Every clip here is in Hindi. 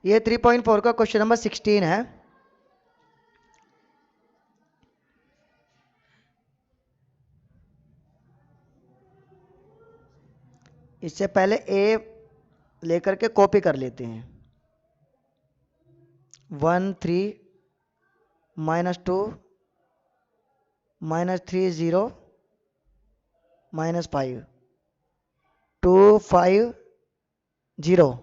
ये 3.4 का क्वेश्चन नंबर 16 है। इससे पहले ए लेकर के कॉपी कर लेते हैं। 1 3 -2 -3 0 -5 2 5 0।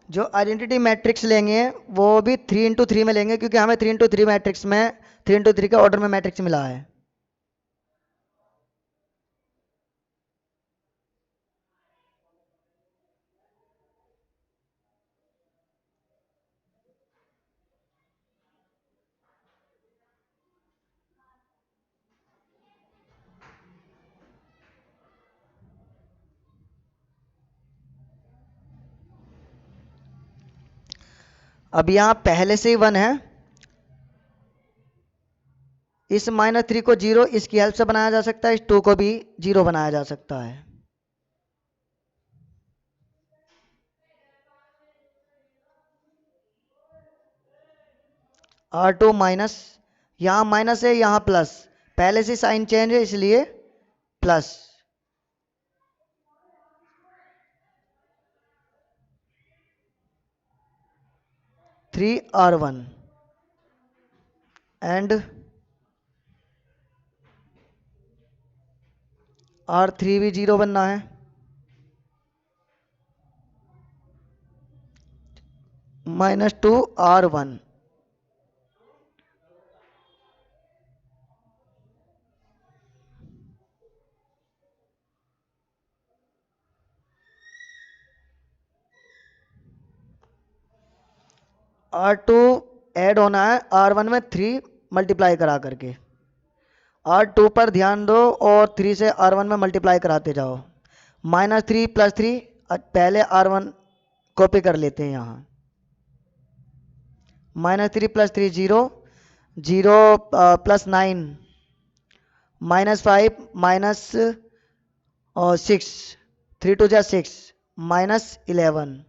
जो आइडेंटिटी मैट्रिक्स लेंगे वो भी 3 × 3 में लेंगे, क्योंकि हमें 3 × 3 मैट्रिक्स में 3 × 3 के ऑर्डर में मैट्रिक्स मिला है। अब यहाँ पहले से ही 1 है। इस -3 को 0 इसकी हेल्प से बनाया जा सकता है, इस 2 को भी 0 बनाया जा सकता है। R2 माइनस, यहाँ माइनस है यहाँ प्लस, पहले से साइन चेंज है इसलिए प्लस। R1 एंड R3 भी 0 बनना है। -2 R1 R2 ऐड होना है R1 में 3 मल्टीप्लाई करा करके। R2 पर ध्यान दो और 3 से R1 में मल्टीप्लाई कराते जाओ। -3 + 3, पहले R1 कॉपी कर लेते हैं यहाँ। -3 + 3 0 0 + 9 -5 -6 3 2 जा 6 -11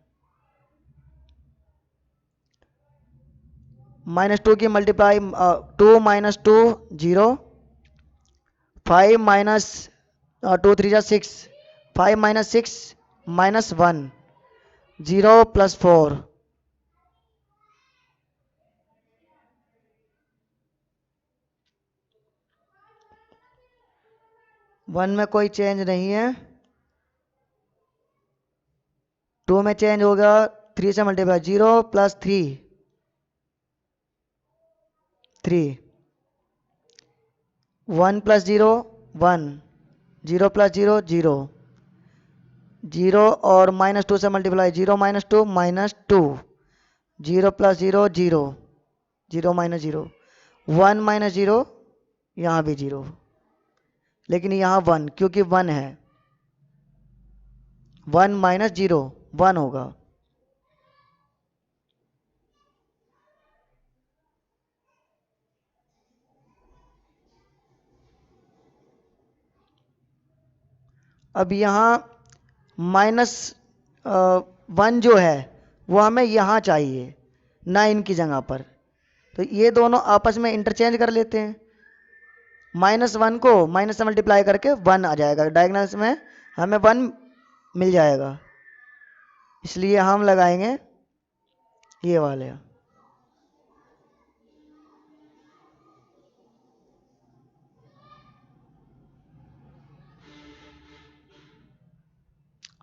-2 की मल्टीप्लाई 2 -2 0 5 -2 3 जा 6 5 -6 -1 0 + 4 1 में कोई चेंज नहीं है, 2 में चेंज होगा 3 से मल्टीप्लाई 0 + 3 3 1 + 0 1 0 + 0 0 0 और -2 से मल्टीप्लाई 0 -2 -2 0 + 0 0 0 -0 1 -0 यहाँ भी 0, लेकिन यहाँ 1 क्योंकि 1 है। 1 - 0 1 होगा। अब यहाँ -1 जो है वो हमें यहाँ चाहिए, 9 की जगह पर, तो ये दोनों आपस में इंटरचेंज कर लेते हैं। -1 को माइनस से मल्टीप्लाई करके 1 आ जाएगा, डायगोनल्स में हमें 1 मिल जाएगा, इसलिए हम लगाएंगे ये वाले।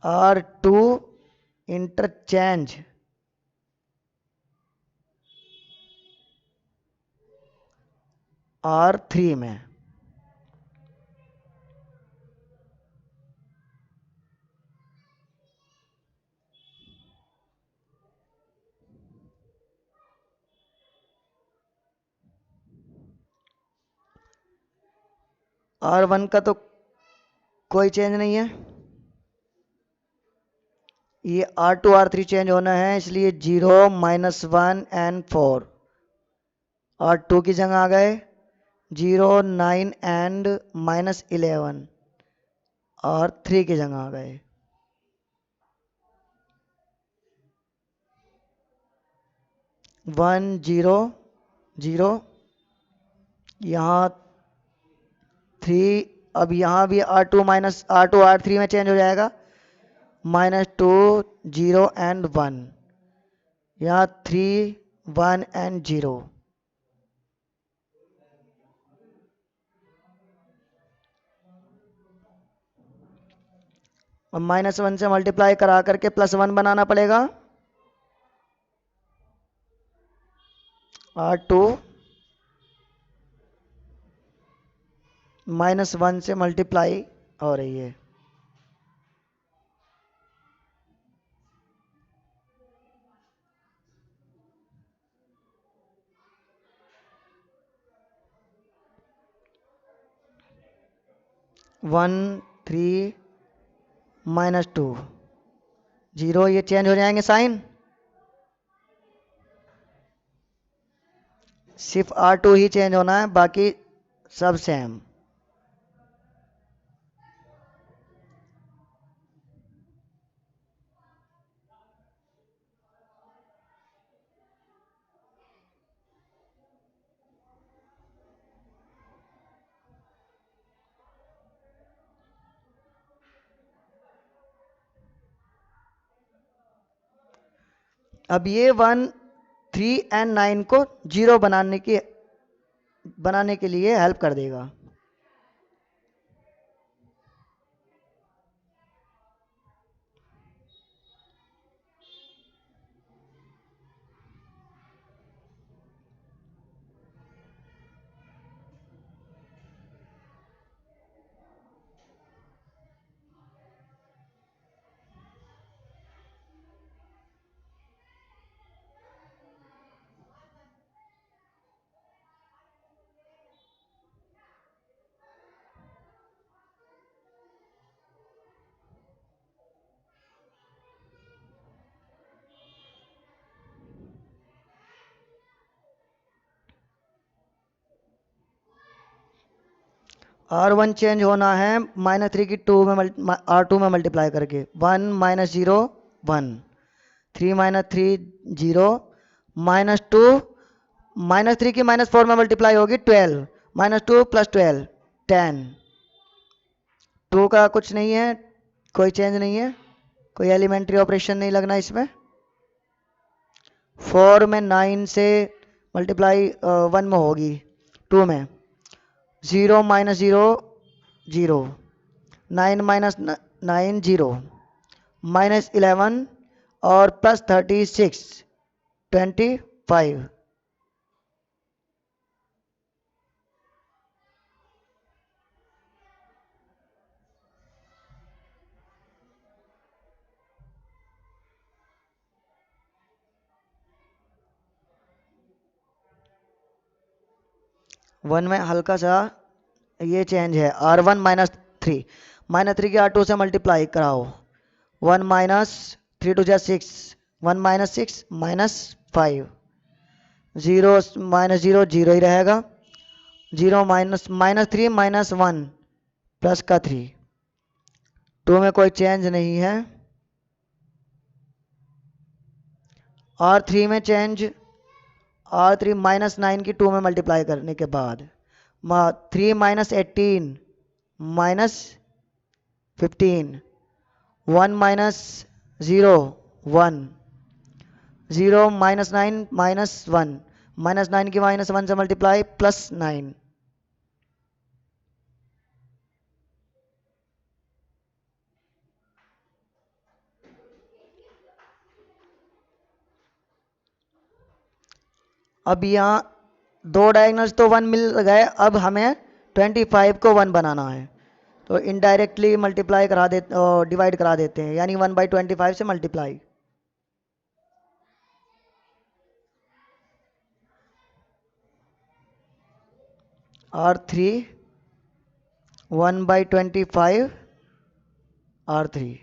R2 इंटरचेंज R3 में। R1 का तो कोई चेंज नहीं है, ये R2 R3 चेंज होना है, इसलिए 0 -1 एंड 4 R2 की जगह आ गए, 0 9 एंड -11 R3 की जगह आ गए। वन 0 0 यहाँ 3, अब यहाँ भी R2 R3 में चेंज हो जाएगा, -2 0 एंड 1, यहाँ 3 1 एंड 0। अब -1 से मल्टीप्लाई करा करके +1 बनाना पड़ेगा। R2 -1 से मल्टीप्लाई हो रही है। वन 3 -2 0, ये चेंज हो जाएंगे साइन, सिर्फ R2 ही चेंज होना है, बाकी सब सेम। अब ये 1 3 एंड 9 को 0 बनाने के लिए हेल्प कर देगा। R1 चेंज होना है -3 की 2 में R2 में मल्टीप्लाई करके, 1 -0 1, 3 -3 0, -2 -3 की -4 में मल्टीप्लाई होगी 12, -2 + 12 10। 2 का कुछ नहीं है, कोई चेंज नहीं है, कोई एलिमेंट्री ऑपरेशन नहीं लगना इसमें। 4 में 9 से मल्टीप्लाई 1 में होगी, 2 में 0 -0 0, 9 -9 0, -11 और +36 25। 1 में हल्का सा ये चेंज है, R1 -3, -3 की R2 से मल्टीप्लाई कराओ, 1 -3 2 जा 6, 1 -6 -5, 0 -0 0 ही रहेगा, 0 -3 -1 प्लस का 3, 2 में कोई चेंज नहीं है। R3 में चेंज, R3 -9 की 2 में मल्टीप्लाई करने के बाद 3 -18 -15, 1 -0 1, 0 -9 -1, -9 की -1 से मल्टीप्लाई +9। अब यहाँ दो डायगोनल्स तो 1 मिल गए, अब हमें 25 को 1 बनाना है, तो इनडायरेक्टली मल्टीप्लाई करा दे, डिवाइड करा देते हैं, यानी 1/25 से मल्टीप्लाई। R3 1/25 R3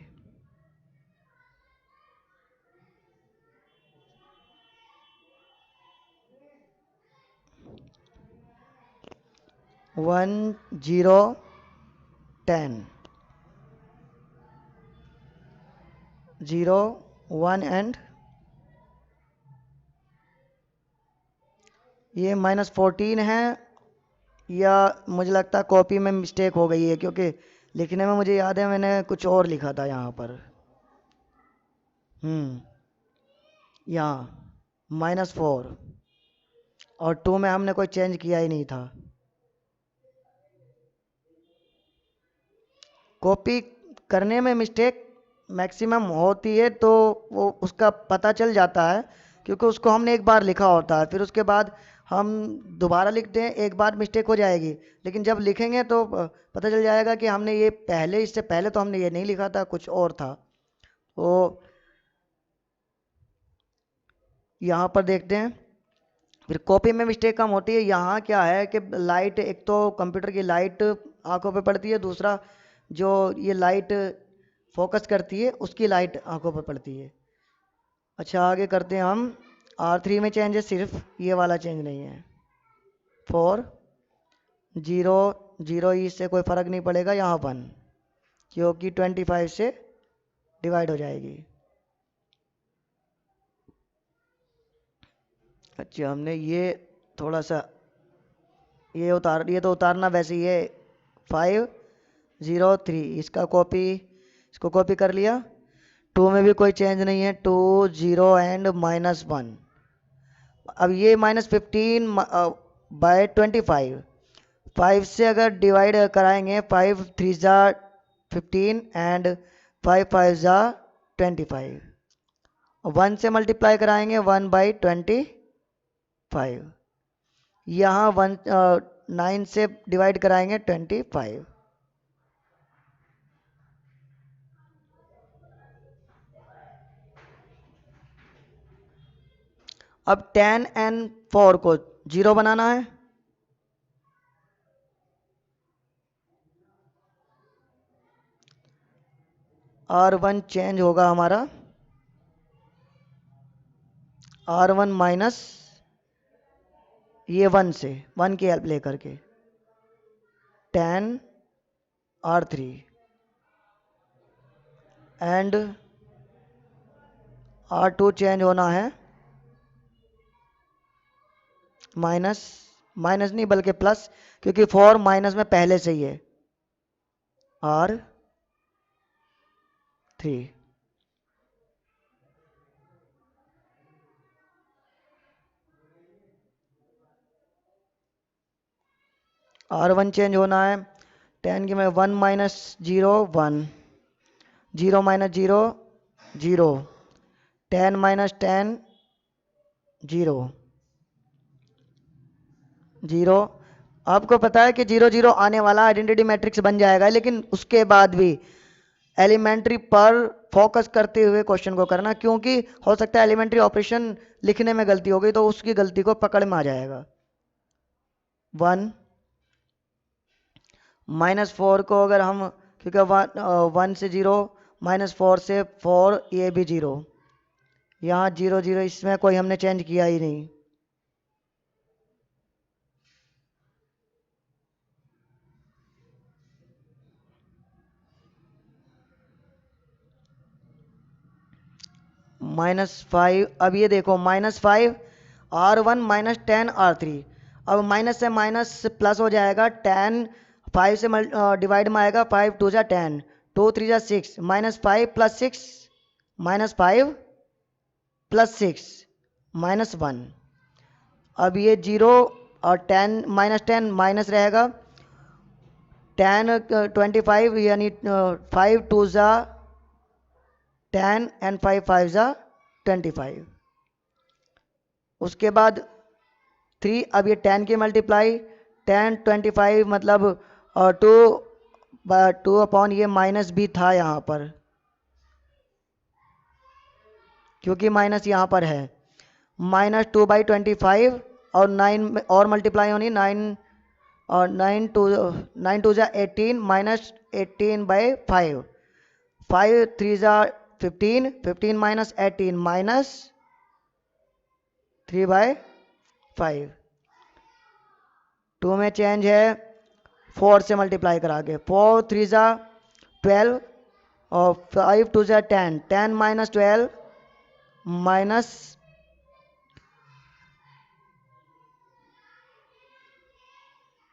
1 0 10 0 1 एंड ये -14 है, या मुझे लगता है कॉपी में मिस्टेक हो गई है, क्योंकि लिखने में मुझे याद है मैंने कुछ और लिखा था यहाँ पर। यहाँ -4 और 2 में हमने कोई चेंज किया ही नहीं था। कॉपी करने में मिस्टेक मैक्सिमम होती है, तो वो उसका पता चल जाता है, क्योंकि उसको हमने एक बार लिखा होता है, फिर उसके बाद हम दोबारा लिखते हैं, एक बार मिस्टेक हो जाएगी, लेकिन जब लिखेंगे तो पता चल जाएगा कि हमने ये पहले, इससे पहले तो हमने ये नहीं लिखा था, कुछ और था। तो यहाँ पर देखते हैं, फिर कॉपी में मिस्टेक कम होती है। यहाँ क्या है कि लाइट, एक तो कंप्यूटर की लाइट आंखों पे पड़ती है, दूसरा जो ये लाइट फोकस करती है उसकी लाइट आंखों पर पड़ती है। अच्छा, आगे करते हैं हम। R3 में चेंज है, सिर्फ ये वाला चेंज नहीं है। 4 0 0 इससे कोई फ़र्क नहीं पड़ेगा, यहाँ 1, क्योंकि 25 से डिवाइड हो जाएगी। अच्छा, हमने ये थोड़ा सा ये तो उतारना, वैसे ये 5 0 3 इसको कॉपी कर लिया। 2 में भी कोई चेंज नहीं है, 2 0 एंड -1। अब ये -15/25, 5 से अगर डिवाइड कराएंगे, 5 3 जा 15 एंड 5 5 जा 25, 1 से मल्टीप्लाई कराएंगे 1/25, यहाँ 9 से डिवाइड कराएंगे 25। अब 10 एंड 4 को 0 बनाना है, R1 चेंज होगा हमारा, R1 माइनस ये 1 से, 1 की हेल्प लेकर के 10 R3 एंड R2 चेंज होना है माइनस, माइनस नहीं बल्कि प्लस, क्योंकि 4 माइनस में पहले से ही है, R3। R1 चेंज होना है, 10 की में 1 माइनस 0 1, 0 माइनस 0 0, 10 माइनस 10 0 0। आपको पता है कि 0 0 आने वाला आइडेंटिटी मैट्रिक्स बन जाएगा, लेकिन उसके बाद भी एलिमेंट्री पर फोकस करते हुए क्वेश्चन को करना, क्योंकि हो सकता है एलिमेंट्री ऑपरेशन लिखने में गलती हो गई तो उसकी गलती को पकड़ में आ जाएगा। 1 -4 को अगर हम, क्योंकि 1 से 0, -4 से 4, ये भी 0, यहाँ 0 0, इसमें कोई हमने चेंज किया ही नहीं। -5, अब ये देखो -5 R1 -10 R3, अब माइनस से माइनस प्लस हो जाएगा, 10 5 से डिवाइड में आएगा, 5 2 जा 10, 2 3 जा 6, -5 + 6 -5 + 6 -1। अब ये 0 और 10 -10 माइनस रहेगा, 10 25, यानी 5 2 जा 10 एंड 5 5 जा 25। उसके बाद 3, अब ये 10 की मल्टीप्लाई 10 25 मतलब 2 अपॉन ये माइनस भी था यहाँ पर, क्योंकि माइनस यहाँ पर है, -2/25 और 9 और मल्टीप्लाई होनी 9 और 9 2 जा 18 -18/5, 5 3 जा 15, 15 - 18 -3/5। 2 में चेंज है, 4 से मल्टीप्लाई करा के 4 3 जा 12 और 5 2 जा 10, 10 - 12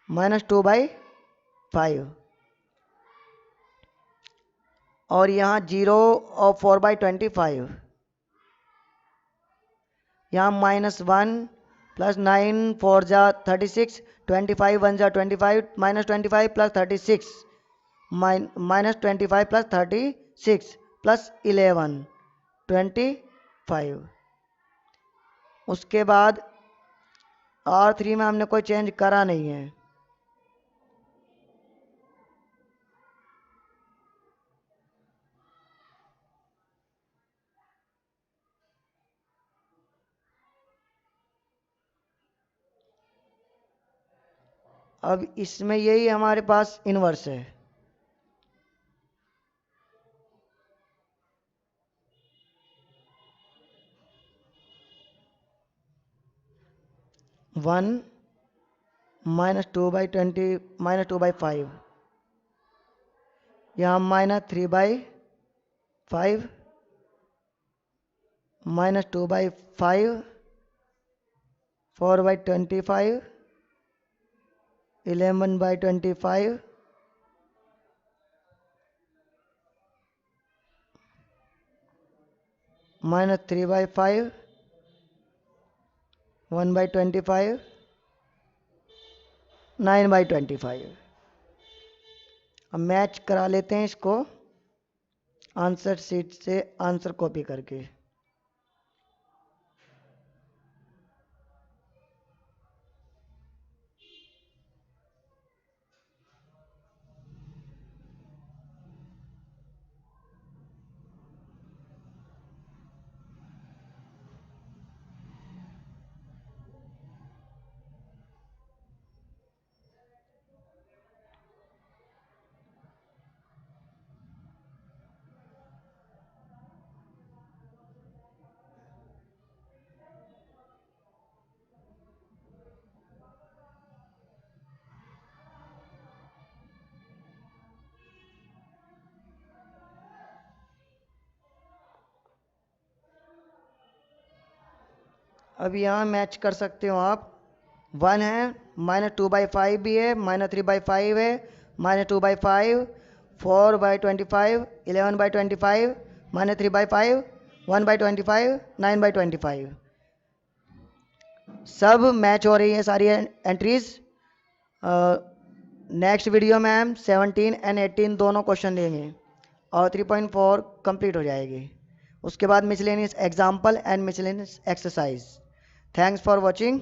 -2/5 और यहाँ 0 और 4/25, यहाँ -1 प्लस 9 4 जा 36, 25 1 जा 25 -25 प्लस 36 -25 प्लस 36 प्लस 11 25। उसके बाद R3 में हमने कोई चेंज करा नहीं है। अब इसमें यही हमारे पास इन्वर्स है, वन -2/20 -2/5, यहाँ -3/5 -2/5 4/25 11/25 -3/5 1/25 9/25। अब मैच करा लेते हैं इसको आंसर शीट से आंसर कॉपी करके। अब यहाँ मैच कर सकते हो आप, 1 है -2/5 भी है -3/5 है -2/5 4/25 11/25 -3/5 1/25 9/25 सब मैच हो रही है सारी एंट्रीज। नेक्स्ट वीडियो में हम 17 एंड 18 दोनों क्वेश्चन लेंगे और 3.4 कंप्लीट हो जाएगी। उसके बाद miscellaneous example and miscellaneous exercise. Thanks for watching.